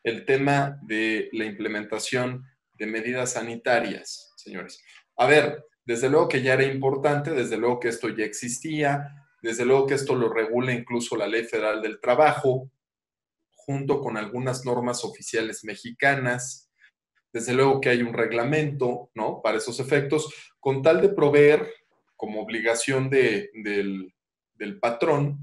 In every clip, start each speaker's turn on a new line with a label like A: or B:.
A: el tema de la implementación de medidas sanitarias, señores. A ver, desde luego que ya era importante, desde luego que esto ya existía, desde luego que esto lo regula incluso la Ley Federal del Trabajo, junto con algunas normas oficiales mexicanas. Desde luego que hay un reglamento, ¿no? Para esos efectos, con tal de proveer como obligación del patrón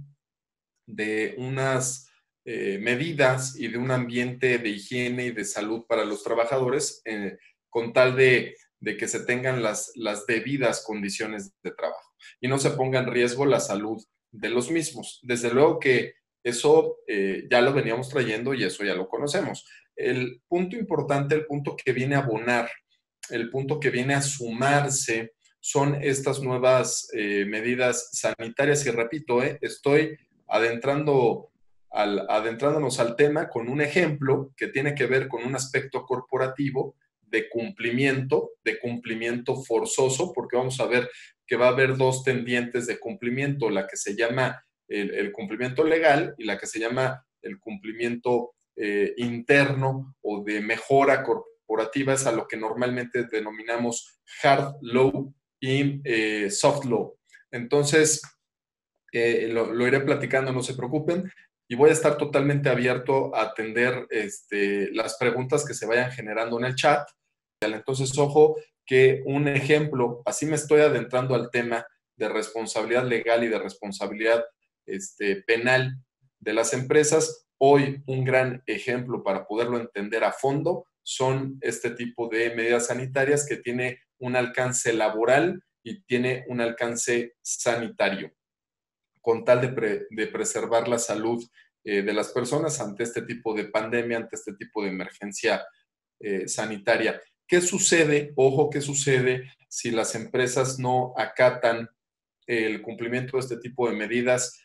A: de unas medidas y de un ambiente de higiene y de salud para los trabajadores, con tal de que se tengan las debidas condiciones de trabajo y no se ponga en riesgo la salud de los mismos. Desde luego que eso ya lo veníamos trayendo y eso ya lo conocemos. El punto importante, el punto que viene a abonar, el punto que viene a sumarse son estas nuevas medidas sanitarias y repito, estoy adentrándonos al tema con un ejemplo que tiene que ver con un aspecto corporativo de cumplimiento forzoso, porque vamos a ver que va a haber dos tendientes de cumplimiento, la que se llama el cumplimiento legal y la que se llama el cumplimiento interno o de mejora corporativa, es a lo que normalmente denominamos hard law y soft law. Entonces, lo iré platicando, no se preocupen, y voy a estar totalmente abierto a atender las preguntas que se vayan generando en el chat. Entonces, ojo, que un ejemplo, así me estoy adentrando al tema de responsabilidad legal y de responsabilidad penal de las empresas. Hoy un gran ejemplo para poderlo entender a fondo son este tipo de medidas sanitarias que tiene un alcance laboral y tiene un alcance sanitario con tal de preservar la salud de las personas ante este tipo de pandemia, ante este tipo de emergencia sanitaria. ¿Qué sucede? Ojo, ¿qué sucede si las empresas no acatan el cumplimiento de este tipo de medidas?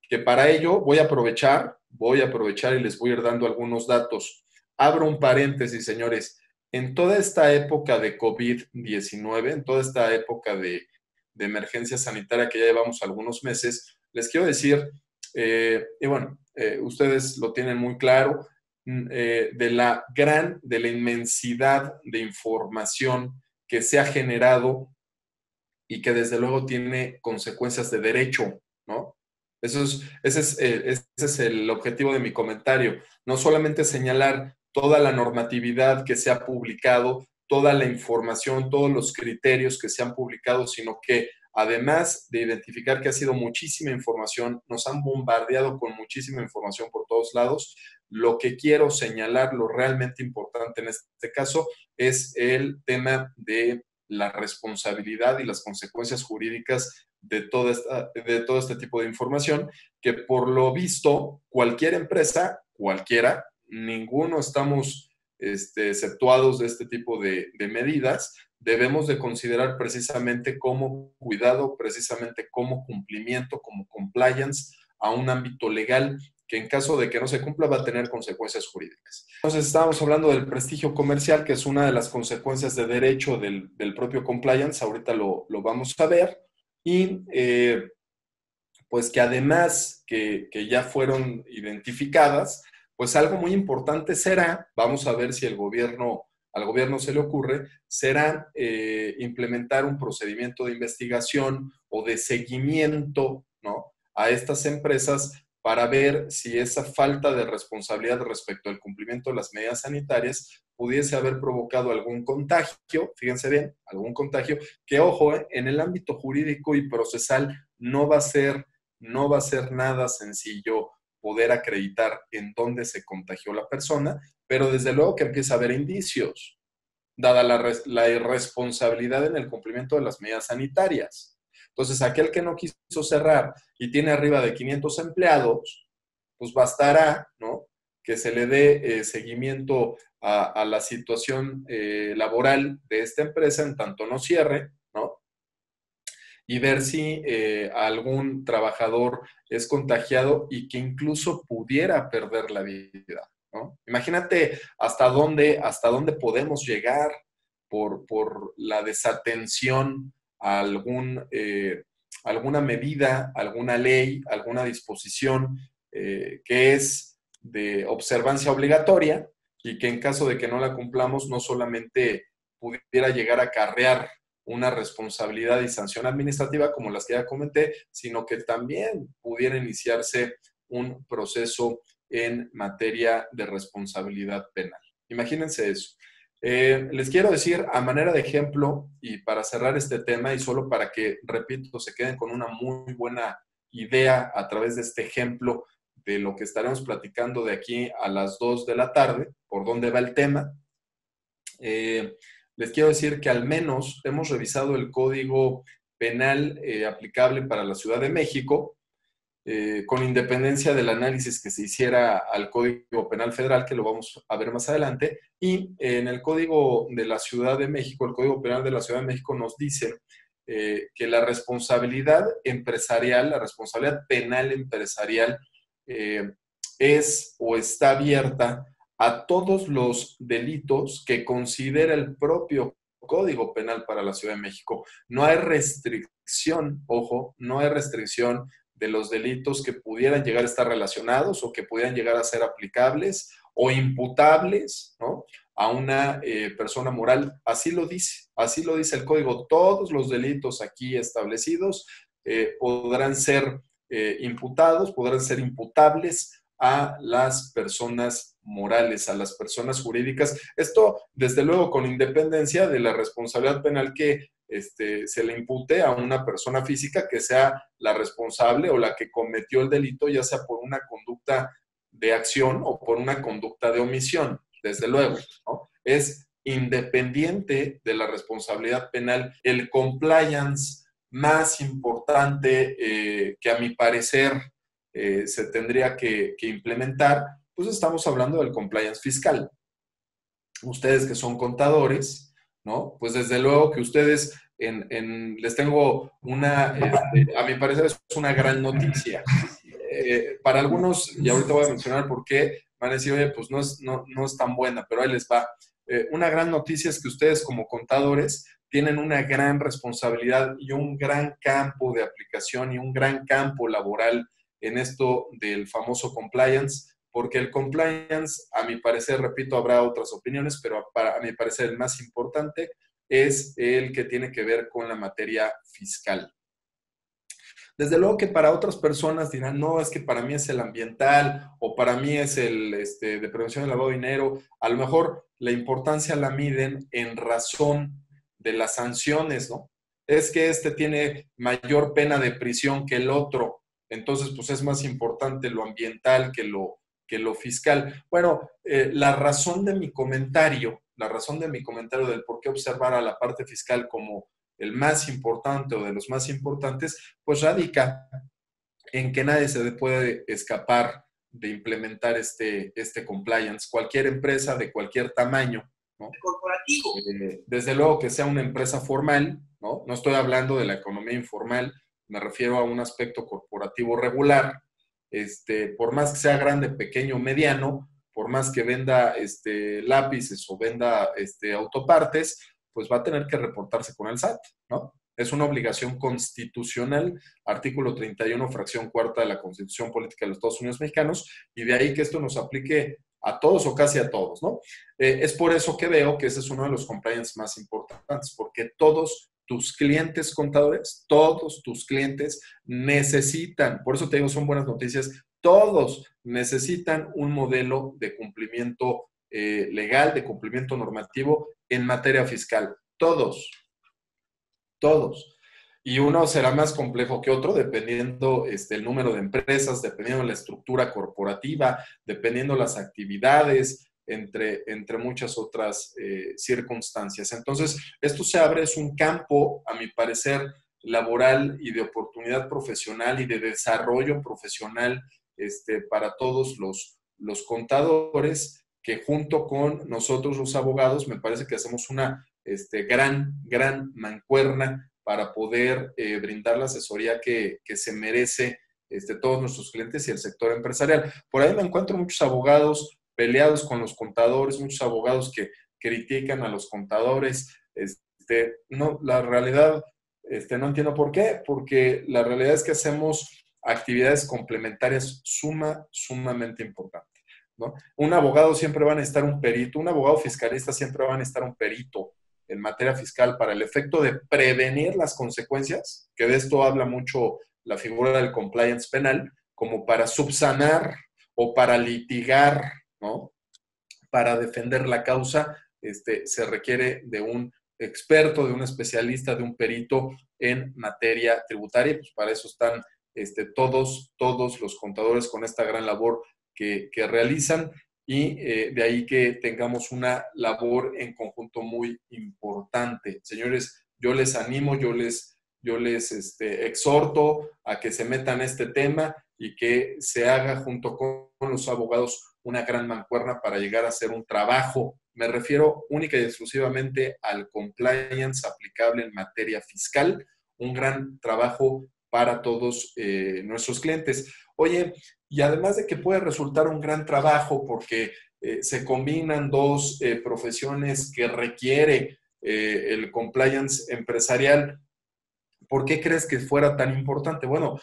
A: Que para ello voy a aprovechar y les voy a ir dando algunos datos. Abro un paréntesis, señores. En toda esta época de COVID-19, en toda esta época de emergencia sanitaria que ya llevamos algunos meses, les quiero decir, y bueno, ustedes lo tienen muy claro, de la inmensidad de información que se ha generado y que desde luego tiene consecuencias de derecho, ¿no? Ese es el objetivo de mi comentario. No solamente señalar toda la normatividad que se ha publicado, toda la información, todos los criterios que se han publicado, sino que además de identificar que ha sido muchísima información, nos han bombardeado con muchísima información por todos lados. Lo que quiero señalar, lo realmente importante en este caso, es el tema de la responsabilidad y las consecuencias jurídicas de todo este tipo de información, que por lo visto cualquier empresa, cualquiera, ninguno estamos exceptuados de este tipo de medidas, debemos de considerar precisamente como cuidado, precisamente como cumplimiento, como compliance a un ámbito legal que en caso de que no se cumpla va a tener consecuencias jurídicas. Entonces estábamos hablando del prestigio comercial, que es una de las consecuencias de derecho del propio compliance, ahorita lo vamos a ver, y pues que además que ya fueron identificadas, pues algo muy importante será, vamos a ver si al gobierno se le ocurre, será implementar un procedimiento de investigación o de seguimiento, ¿no?, a estas empresas para ver si esa falta de responsabilidad respecto al cumplimiento de las medidas sanitarias pudiese haber provocado algún contagio, fíjense bien, algún contagio, que ojo, en el ámbito jurídico y procesal no va a ser nada sencillo poder acreditar en dónde se contagió la persona, pero desde luego que empieza a haber indicios, dada la irresponsabilidad en el cumplimiento de las medidas sanitarias. Entonces, aquel que no quiso cerrar y tiene arriba de 500 empleados, pues bastará, ¿no?, que se le dé seguimiento a la situación laboral de esta empresa en tanto no cierre, ¿no?, y ver si algún trabajador es contagiado y que incluso pudiera perder la vida, ¿no? Imagínate hasta dónde podemos llegar por la desatención a alguna medida, alguna ley, alguna disposición que es de observancia obligatoria y que en caso de que no la cumplamos, no solamente pudiera llegar a acarrear una responsabilidad y sanción administrativa como las que ya comenté, sino que también pudiera iniciarse un proceso en materia de responsabilidad penal. Imagínense eso. Les quiero decir a manera de ejemplo y para cerrar este tema y solo para que, repito, se queden con una muy buena idea a través de este ejemplo de lo que estaremos platicando de aquí a las 2 de la tarde, por dónde va el tema. Les quiero decir que al menos hemos revisado el código penal aplicable para la Ciudad de México, con independencia del análisis que se hiciera al Código Penal Federal, que lo vamos a ver más adelante, y en el Código de la Ciudad de México, el Código Penal de la Ciudad de México nos dice que la responsabilidad empresarial, la responsabilidad penal empresarial es o está abierta a todos los delitos que considera el propio Código Penal para la Ciudad de México. No hay restricción, ojo, no hay restricción de los delitos que pudieran llegar a estar relacionados o que pudieran llegar a ser aplicables o imputables, ¿no?, a una persona moral. Así lo dice el código. Todos los delitos aquí establecidos podrán ser imputados, podrán ser imputables a las personas morales, a las personas jurídicas. Esto, desde luego, con independencia de la responsabilidad penal que se le impute a una persona física que sea la responsable o la que cometió el delito, ya sea por una conducta de acción o por una conducta de omisión, desde luego, ¿no? Es independiente de la responsabilidad penal. El compliance más importante que a mi parecer se tendría que implementar, pues estamos hablando del compliance fiscal. Ustedes que son contadores, ¿no? Pues desde luego que ustedes, les tengo a mi parecer es una gran noticia. Para algunos, y ahorita voy a mencionar por qué, van a decir, oye, pues no es tan buena, pero ahí les va. Una gran noticia es que ustedes como contadores tienen una gran responsabilidad y un gran campo de aplicación y un gran campo laboral en esto del famoso compliance, porque el compliance, a mi parecer, repito, habrá otras opiniones, pero a mi parecer el más importante es el que tiene que ver con la materia fiscal. Desde luego que para otras personas dirán, no, es que para mí es el ambiental o para mí es el de prevención del lavado de dinero. A lo mejor la importancia la miden en razón de las sanciones, ¿no? Es que tiene mayor pena de prisión que el otro, entonces pues es más importante lo ambiental que lo fiscal. Bueno, la razón de mi comentario del por qué observar a la parte fiscal como el más importante o de los más importantes, pues radica en que nadie se puede escapar de implementar este compliance. Cualquier empresa de cualquier tamaño, ¿no? Corporativo. Desde luego que sea una empresa formal, ¿no? No estoy hablando de la economía informal, me refiero a un aspecto corporativo regular. Por más que sea grande, pequeño, mediano, por más que venda lápices o venda autopartes, pues va a tener que reportarse con el SAT, ¿no? Es una obligación constitucional, artículo 31, fracción cuarta de la Constitución Política de los Estados Unidos Mexicanos, y de ahí que esto nos aplique a todos o casi a todos, ¿no? Es por eso que veo que ese es uno de los compliance más importantes, porque todos tus clientes contadores, todos tus clientes necesitan, por eso te digo, son buenas noticias, todos necesitan un modelo de cumplimiento legal, de cumplimiento normativo en materia fiscal. Todos. Y uno será más complejo que otro dependiendo el número de empresas, dependiendo la estructura corporativa, dependiendo las actividades, entre muchas otras circunstancias. Entonces, esto se abre, es un campo, a mi parecer, laboral y de oportunidad profesional y de desarrollo profesional para todos los contadores, que junto con nosotros los abogados, me parece que hacemos una gran mancuerna para poder brindar la asesoría que se merece todos nuestros clientes y el sector empresarial. Por ahí me encuentro muchos abogados peleados con los contadores, muchos abogados que critican a los contadores. No, la realidad, no entiendo por qué, porque la realidad es que hacemos actividades complementarias sumamente importantes. ¿no? Un abogado siempre va a necesitar un perito, un abogado fiscalista siempre va a necesitar un perito en materia fiscal para el efecto de prevenir las consecuencias, que de esto habla mucho la figura del compliance penal, como para subsanar o para litigar, ¿no? Para defender la causa, se requiere de un experto, de un especialista, de un perito en materia tributaria. Pues para eso están todos los contadores con esta gran labor que realizan y de ahí que tengamos una labor en conjunto muy importante. Señores, yo les animo, yo les exhorto a que se metan a este tema y que se haga junto con los abogados una gran mancuerna para llegar a hacer un trabajo. Me refiero única y exclusivamente al compliance aplicable en materia fiscal, un gran trabajo para todos nuestros clientes. Oye, y además de que puede resultar un gran trabajo porque se combinan dos profesiones que requiere el compliance empresarial, ¿por qué crees que fuera tan importante? Bueno,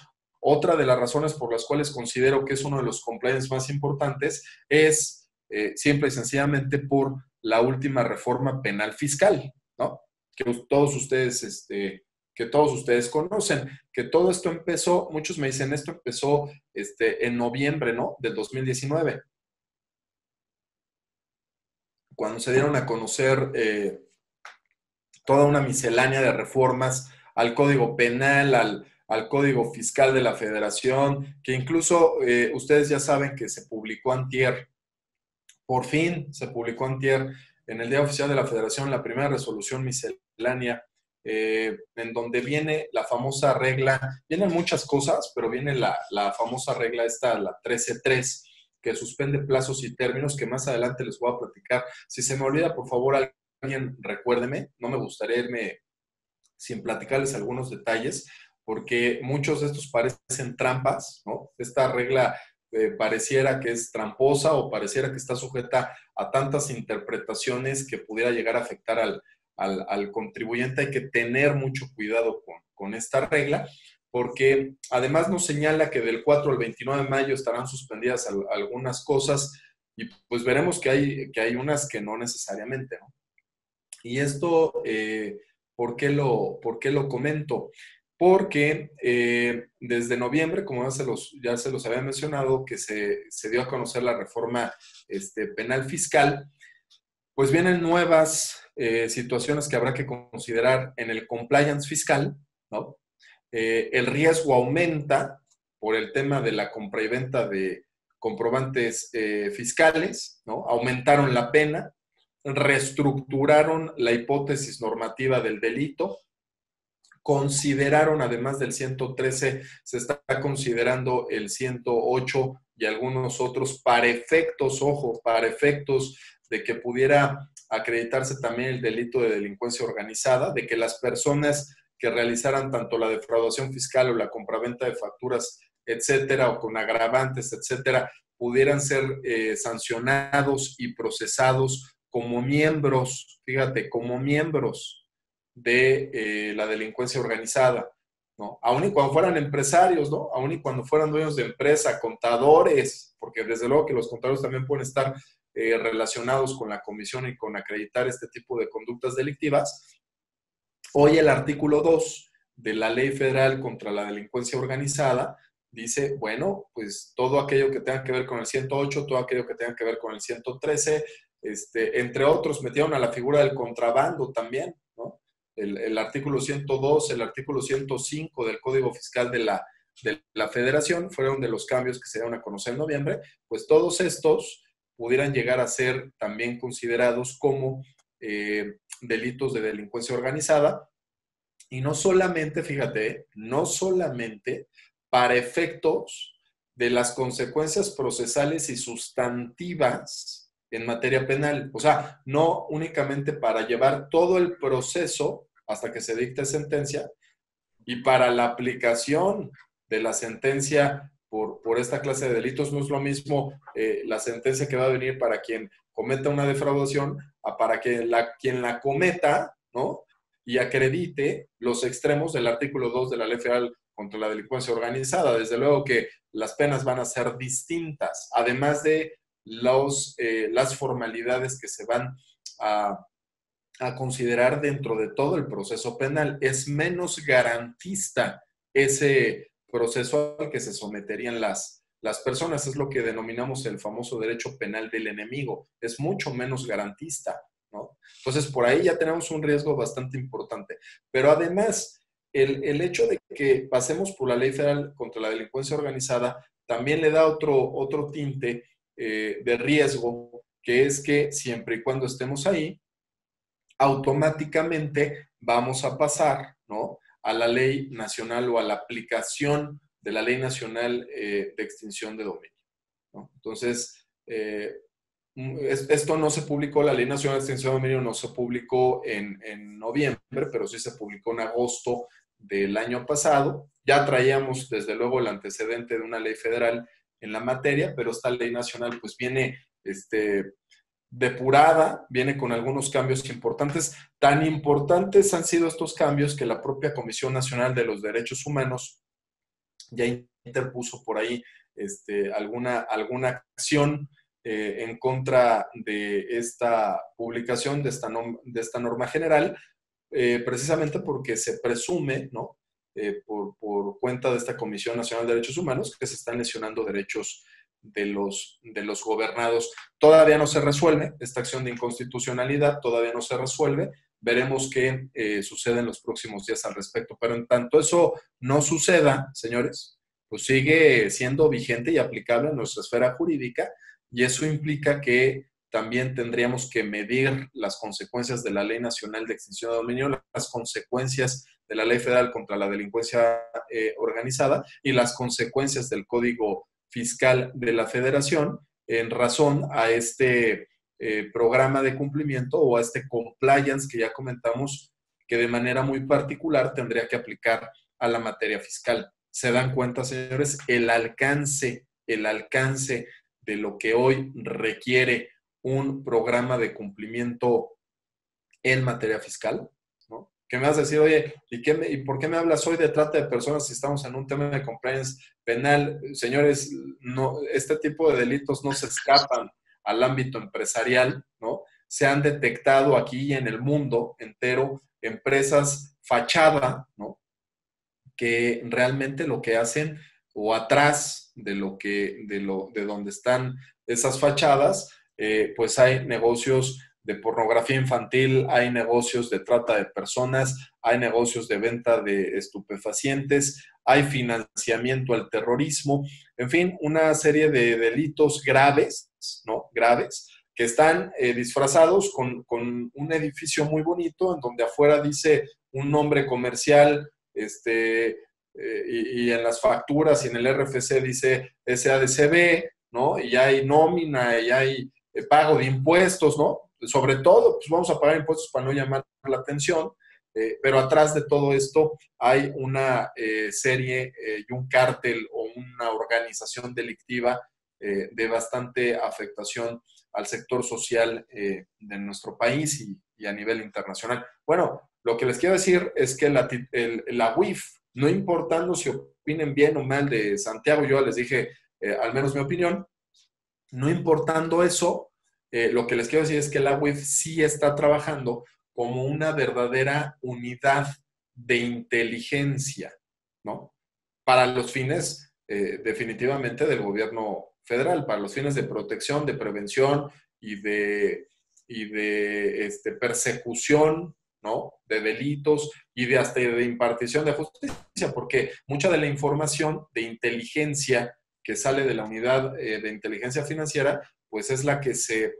A: otra de las razones por las cuales considero que es uno de los compliance más importantes es simple y sencillamente por la última reforma penal fiscal, ¿no? Que todos ustedes conocen, que todo esto empezó, muchos me dicen, esto empezó en noviembre, ¿no? Del 2019, cuando se dieron a conocer toda una miscelánea de reformas al Código Penal, al Código Fiscal de la Federación, que incluso ustedes ya saben que se publicó antier, por fin se publicó antier en el Día Oficial de la Federación la primera resolución miscelánea, en donde viene la famosa regla, vienen muchas cosas, pero viene la famosa regla esta, la 13.3, que suspende plazos y términos, que más adelante les voy a platicar. Si se me olvida, por favor, alguien recuérdeme, no me gustaría irme sin platicarles algunos detalles, porque muchos de estos parecen trampas, ¿no? Esta regla pareciera que es tramposa o pareciera que está sujeta a tantas interpretaciones que pudiera llegar a afectar al contribuyente. Hay que tener mucho cuidado con esta regla, porque además nos señala que del 4 al 29 de mayo estarán suspendidas algunas cosas y pues veremos que hay unas que no necesariamente, ¿no? Y esto, ¿por qué lo comento? Porque desde noviembre, como ya se los había mencionado, que se dio a conocer la reforma penal fiscal, pues vienen nuevas situaciones que habrá que considerar en el compliance fiscal, ¿no? El riesgo aumenta por el tema de la compra y venta de comprobantes fiscales, ¿no? Aumentaron la pena, reestructuraron la hipótesis normativa del delito, consideraron, además del 113, se está considerando el 108 y algunos otros para efectos, ojo, para efectos de que pudiera acreditarse también el delito de delincuencia organizada, de que las personas que realizaran tanto la defraudación fiscal o la compraventa de facturas, etcétera, o con agravantes, etcétera, pudieran ser sancionados y procesados como miembros, fíjate, como miembros de la delincuencia organizada, ¿no? Aún y cuando fueran empresarios, ¿no? Aún y cuando fueran dueños de empresa, contadores, porque desde luego que los contadores también pueden estar relacionados con la comisión y con acreditar este tipo de conductas delictivas. Hoy el artículo 2 de la Ley Federal contra la Delincuencia Organizada dice, bueno, pues todo aquello que tenga que ver con el 108, todo aquello que tenga que ver con el 113, entre otros, metieron a la figura del contrabando también, ¿no? El artículo 102, el artículo 105 del Código Fiscal de la Federación fueron de los cambios que se dieron a conocer en noviembre, pues todos estos pudieran llegar a ser también considerados como delitos de delincuencia organizada, y no solamente, fíjate, no solamente para efectos de las consecuencias procesales y sustantivas en materia penal, o sea, no únicamente para llevar todo el proceso hasta que se dicte sentencia y para la aplicación de la sentencia por esta clase de delitos. No es lo mismo la sentencia que va a venir para quien cometa una defraudación a para que quien la cometa, ¿no? Y acredite los extremos del artículo 2 de la Ley Federal contra la Delincuencia Organizada. Desde luego que las penas van a ser distintas, además de las formalidades que se van a, a considerar dentro de todo el proceso penal. Es menos garantista ese proceso al que se someterían las personas. Es lo que denominamos el famoso derecho penal del enemigo. Es mucho menos garantista, ¿no? Entonces, por ahí ya tenemos un riesgo bastante importante. Pero además, el hecho de que pasemos por la Ley Federal contra la Delincuencia Organizada también le da otro tinte de riesgo, que es que siempre y cuando estemos ahí, automáticamente vamos a pasar, ¿no?, a la ley nacional o a la aplicación de la ley nacional de extinción de dominio, ¿no? Entonces, esto no se publicó, la ley nacional de extinción de dominio no se publicó en noviembre, pero sí se publicó en agosto del año pasado. Ya traíamos, desde luego, el antecedente de una ley federal en la materia, pero esta ley nacional pues viene depurada, viene con algunos cambios importantes. Tan importantes han sido estos cambios que la propia Comisión Nacional de los Derechos Humanos ya interpuso por ahí alguna acción en contra de esta publicación, de esta norma general, precisamente porque se presume, ¿no?, por cuenta de esta Comisión Nacional de Derechos Humanos, que se están lesionando derechos de los gobernados. Todavía no se resuelve esta acción de inconstitucionalidad, todavía no se resuelve. Veremos qué sucede en los próximos días al respecto. Pero en tanto eso no suceda, señores, pues sigue siendo vigente y aplicable en nuestra esfera jurídica, y eso implica que también tendríamos que medir las consecuencias de la Ley Nacional de Extinción de Dominio, las consecuencias de la Ley Federal contra la Delincuencia Organizada y las consecuencias del Código Fiscal de la Federación en razón a este programa de cumplimiento o a este compliance que ya comentamos, que de manera muy particular tendría que aplicar a la materia fiscal. ¿Se dan cuenta, señores? El alcance de lo que hoy requiere un programa de cumplimiento en materia fiscal, ¿no? Que me vas a decir, oye, ¿y por qué me hablas hoy de trata de personas si estamos en un tema de compliance penal? Señores, no, este tipo de delitos no se escapan al ámbito empresarial, ¿no? Se han detectado aquí y en el mundo entero empresas fachada, ¿no?, que realmente lo que hacen, o atrás de donde están esas fachadas, pues hay negocios de pornografía infantil, hay negocios de trata de personas, hay negocios de venta de estupefacientes, hay financiamiento al terrorismo, en fin, una serie de delitos graves, ¿no? Graves, que están disfrazados con un edificio muy bonito en donde afuera dice un nombre comercial, y en las facturas y en el RFC dice SADCB, ¿no? Y hay nómina, y hay pago de impuestos, ¿no? Sobre todo, pues vamos a pagar impuestos para no llamar la atención, pero atrás de todo esto hay una serie y un cártel o una organización delictiva de bastante afectación al sector social de nuestro país y a nivel internacional. Bueno, lo que les quiero decir es que la UIF, no importando si opinen bien o mal de Santiago, yo les dije al menos mi opinión, no importando eso, lo que les quiero decir es que la UIF sí está trabajando como una verdadera unidad de inteligencia, ¿no? Para los fines definitivamente del gobierno federal, para los fines de protección, de prevención y de persecución, ¿no?, de delitos y hasta de impartición de justicia, porque mucha de la información de inteligencia que sale de la unidad de inteligencia financiera, pues es la que se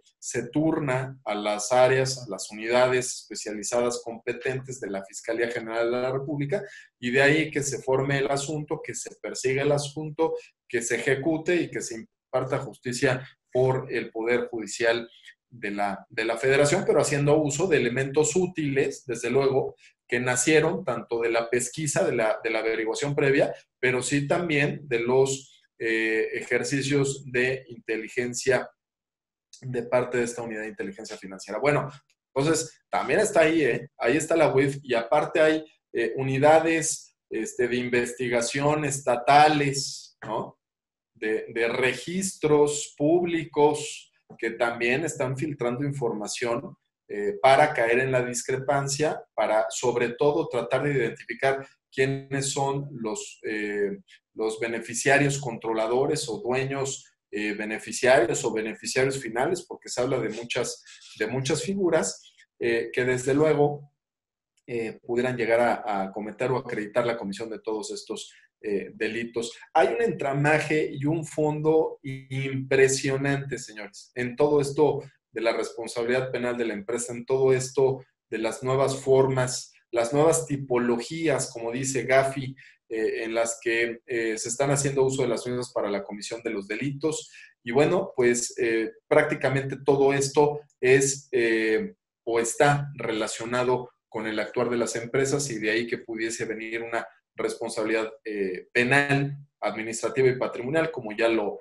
A: turna a las áreas, a las unidades especializadas competentes de la Fiscalía General de la República, y de ahí que se forme el asunto, que se persiga el asunto, que se ejecute y que se imparta justicia por el Poder Judicial de la Federación, pero haciendo uso de elementos útiles, desde luego, que nacieron tanto de la pesquisa, de la averiguación previa, pero sí también de los ejercicios de inteligencia de parte de esta unidad de inteligencia financiera. Bueno, entonces también está ahí, ahí está la UIF, y aparte hay unidades de investigación estatales, ¿no?, de registros públicos que también están filtrando información para caer en la discrepancia, para sobre todo tratar de identificar quiénes son los beneficiarios controladores o dueños beneficiarios o beneficiarios finales, porque se habla de muchas figuras que desde luego pudieran llegar a cometer o acreditar la comisión de todos estos delitos. Hay un entramaje y un fondo impresionante, señores, en todo esto de la responsabilidad penal de la empresa, en todo esto de las nuevas formas, las nuevas tipologías, como dice Gafi, en las que se están haciendo uso de las mismas para la comisión de los delitos. Y bueno, pues prácticamente todo esto es o está relacionado con el actuar de las empresas y de ahí que pudiese venir una responsabilidad penal, administrativa y patrimonial, como ya lo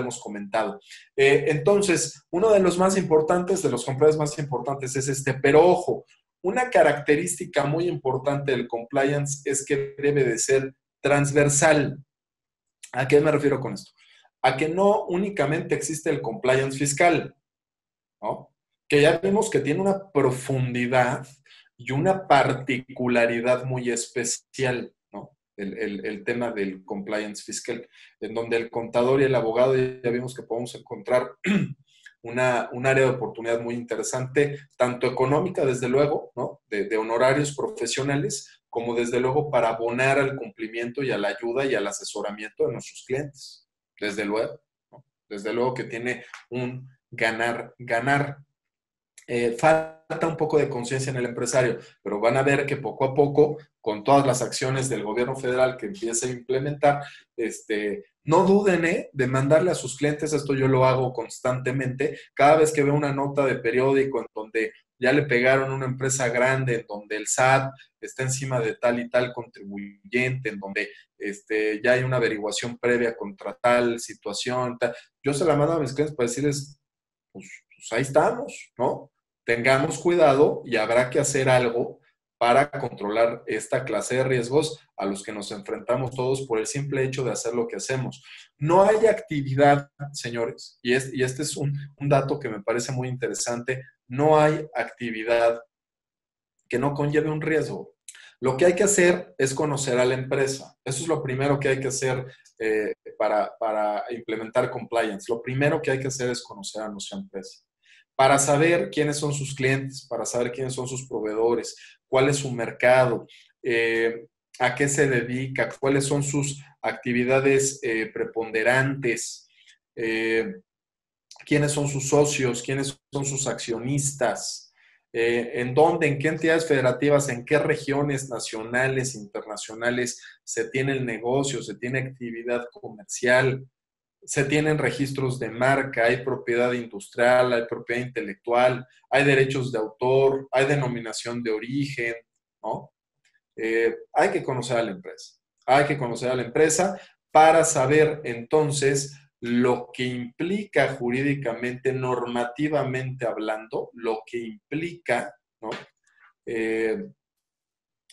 A: hemos comentado. Entonces, uno de los más importantes, de los compliance más importantes es este, pero ojo, una característica muy importante del compliance es que debe de ser transversal. ¿A qué me refiero con esto? A que no únicamente existe el compliance fiscal, ¿no? Que ya vimos que tiene una profundidad y una particularidad muy especial, ¿no? El tema del compliance fiscal, en donde el contador y el abogado ya vimos que podemos encontrar un área de oportunidad muy interesante, tanto económica, desde luego, ¿no? De honorarios profesionales, como desde luego para abonar al cumplimiento y a la ayuda y al asesoramiento de nuestros clientes. Desde luego, ¿no? Desde luego que tiene un ganar, ganar. Falta un poco de conciencia en el empresario, pero van a ver que poco a poco, con todas las acciones del gobierno federal que empiece a implementar, no duden de mandarle a sus clientes, esto yo lo hago constantemente, cada vez que veo una nota de periódico en donde ya le pegaron a una empresa grande, en donde el SAT está encima de tal y tal contribuyente, en donde ya hay una averiguación previa contra tal situación, tal, yo se la mando a mis clientes para decirles, pues ahí estamos, ¿no? Tengamos cuidado y habrá que hacer algo para controlar esta clase de riesgos a los que nos enfrentamos todos por el simple hecho de hacer lo que hacemos. No hay actividad, señores, y este es un dato que me parece muy interesante, no hay actividad que no conlleve un riesgo. Lo que hay que hacer es conocer a la empresa. Eso es lo primero que hay que hacer para implementar compliance. Lo primero que hay que hacer es conocer a nuestra empresa. Para saber quiénes son sus clientes, para saber quiénes son sus proveedores, cuál es su mercado, a qué se dedica, cuáles son sus actividades preponderantes, quiénes son sus socios, quiénes son sus accionistas, en dónde, en qué entidades federativas, en qué regiones nacionales, internacionales se tiene el negocio, se tiene actividad comercial, se tienen registros de marca, hay propiedad industrial, hay propiedad intelectual, hay derechos de autor, hay denominación de origen, ¿no? Hay que conocer a la empresa. Hay que conocer a la empresa para saber entonces lo que implica jurídicamente, normativamente hablando, lo que implica, ¿no?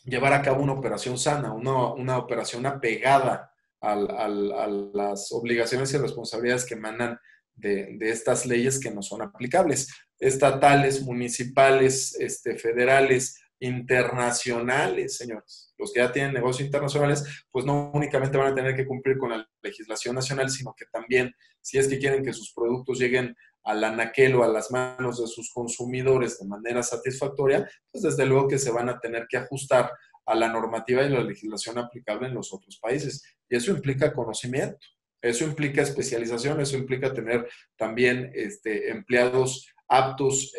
A: Llevar a cabo una operación sana, una operación apegada a las obligaciones y responsabilidades que emanan de estas leyes que no son aplicables, estatales, municipales, federales, internacionales, señores. Los que ya tienen negocios internacionales, pues no únicamente van a tener que cumplir con la legislación nacional, sino que también, si es que quieren que sus productos lleguen al anaquel o a las manos de sus consumidores de manera satisfactoria, pues desde luego que se van a tener que ajustar a la normativa y la legislación aplicable en los otros países. Y eso implica conocimiento, eso implica especialización, eso implica tener también empleados aptos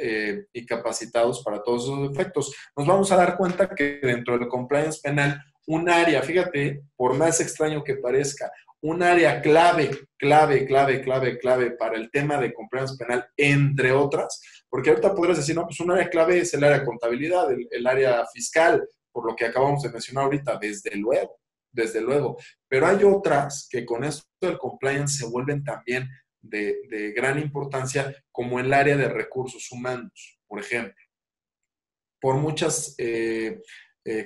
A: y capacitados para todos esos efectos. Nos vamos a dar cuenta que dentro del compliance penal, un área, fíjate, por más extraño que parezca, un área clave para el tema de compliance penal, entre otras, porque ahorita podrías decir, no, pues un área clave es el área de contabilidad, el área fiscal, por lo que acabamos de mencionar ahorita, desde luego, pero hay otras que con esto del compliance se vuelven también de gran importancia, como el área de recursos humanos, por ejemplo. Por muchas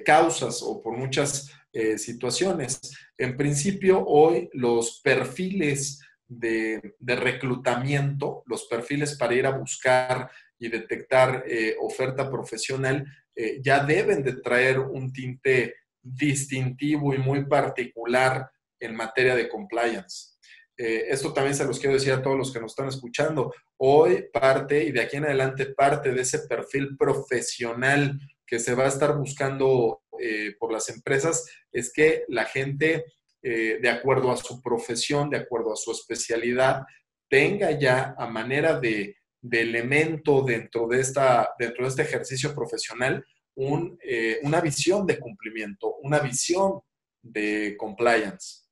A: causas o por muchas situaciones. En principio, hoy los perfiles de reclutamiento, los perfiles para ir a buscar y detectar oferta profesional, ya deben de traer un tinte distintivo y muy particular en materia de compliance. Esto también se los quiero decir a todos los que nos están escuchando. Hoy parte, y de aquí en adelante parte de ese perfil profesional que se va a estar buscando por las empresas, es que la gente, de acuerdo a su profesión, de acuerdo a su especialidad, tenga ya a manera de elemento dentro de este ejercicio profesional una visión de cumplimiento, una visión de compliance.